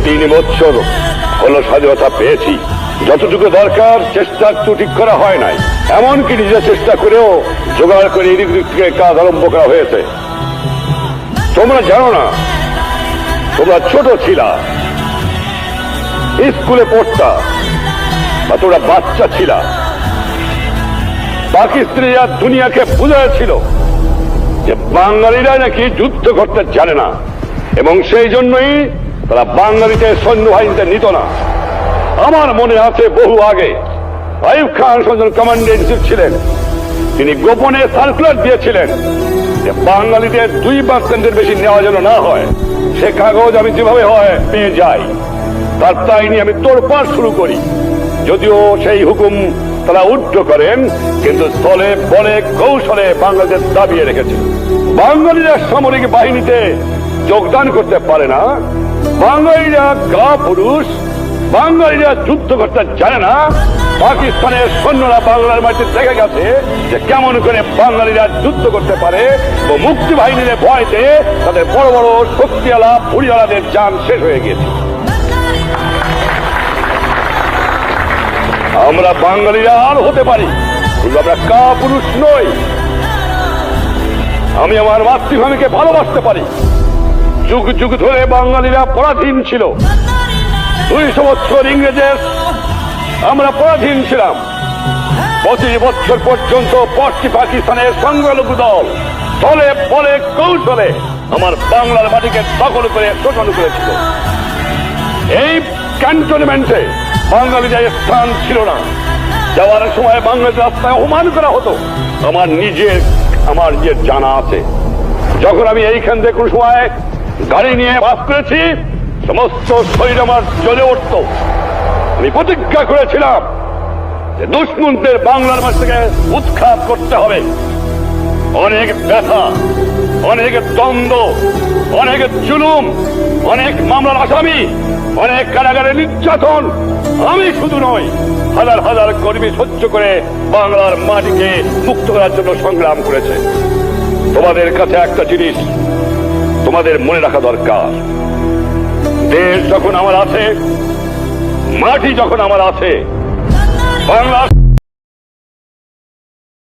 3 বছর হলো স্বাধীনতা পেয়েছি, যতটুকু দরকার চেষ্টা ত্রুটি করা হয় নাই, এমনকি নিজের চেষ্টা করেও জোগাড় করে এদিক দিক থেকে কাজ আরম্ভ করা হয়েছে। তোমরা জানো না, তোমরা ছোট ছিলা, স্কুলে পড়তা, বা তোমরা বাচ্চা ছিলা, পাকিস্তানিরা দুনিয়াকে বুঝাচ্ছিল যে বাঙালিরা নাকি যুদ্ধ করতে জানে না, এবং সেই জন্যই তারা বাঙালিতে সৈন্যবাহিনীতে নিত না। আমার মনে আছে বহু আগে Ayub Khan commander in chief ছিলেন, তিনি গোপনে সার্কুলার দিয়েছিলেন যে বাঙালিদের 2% বেশি নেওয়া যেন না হয়। সে কাগজ আমি যেভাবে হয় পেয়ে যাই, তার তাই নিয়ে আমি তোড়পাড় শুরু করি। যদিও সেই হুকুম তারা উদ্ধ করেন, কিন্তু স্থলে বলে কৌশলে বাংলাদেশ দাবিয়ে রেখেছে। বাঙালিরা সামরিক বাহিনীতে যোগদান করতে পারে না, বাঙালিরা গা পুরুষ, বাঙালিরা যুদ্ধ করতে জানে না। পাকিস্তানের সৈন্যরা বাংলার মাটিতে দেখে গেছে যে কেমন করে বাঙালিরা যুদ্ধ করতে পারে, ও মুক্তি বাহিনীর ভয়তে তাদের বড় বড় শক্তিওয়ালা পুরিওয়ালাদের যান শেষ হয়ে গেছে। আমরা বাঙালিরা আর হতে পারি, কিন্তু আমরা কা পুরুষ নই। আমি আমার মাতৃভূমিকে ভালোবাসতে পারি। যুগ যুগ ধরে বাঙালিরা পরাধীন ছিল, 200 বছর ইংরেজের আমরা পরাধীন ছিলাম। 25 বছর পর্যন্ত পশ্চিম পাকিস্তানের সংখ্যালঘু দল স্থলে বলে কৌশলে আমার বাংলার মাটিকে দখল করে শোষণ করেছিল। এই ক্যান্টনমেন্টে বাঙালিদের স্থান ছিল না। যাওয়ার সময় বাংলাদেশ রাস্তায় অপমান করা হতো। আমার নিজের জানা আছে, যখন আমি এইখান থেকে কোন সময় গাড়ি নিয়ে বাস করেছি, সমস্ত শরীর আমার জ্বলে উঠত। আমি প্রতিজ্ঞা করেছিলাম যে দুশ্মনদের বাংলার মাঠ থেকে উৎখাত করতে হবে। অনেক ব্যথা, অনেক দ্বন্দ্ব, অনেক জুলুম, অনেক মামলার আসামি, অনেক কারাগারে নির্যাতন আমি শুধু নয়, হাজার হাজার কর্মী সহ্য করে বাংলার মাটিকে মুক্ত করার জন্য সংগ্রাম করেছে। তোমাদের কাছে একটা জিনিস তোমাদের মনে রাখা দরকার, দেশ যখন আমার আছে, মাটি যখন আমার আছে, বাংলা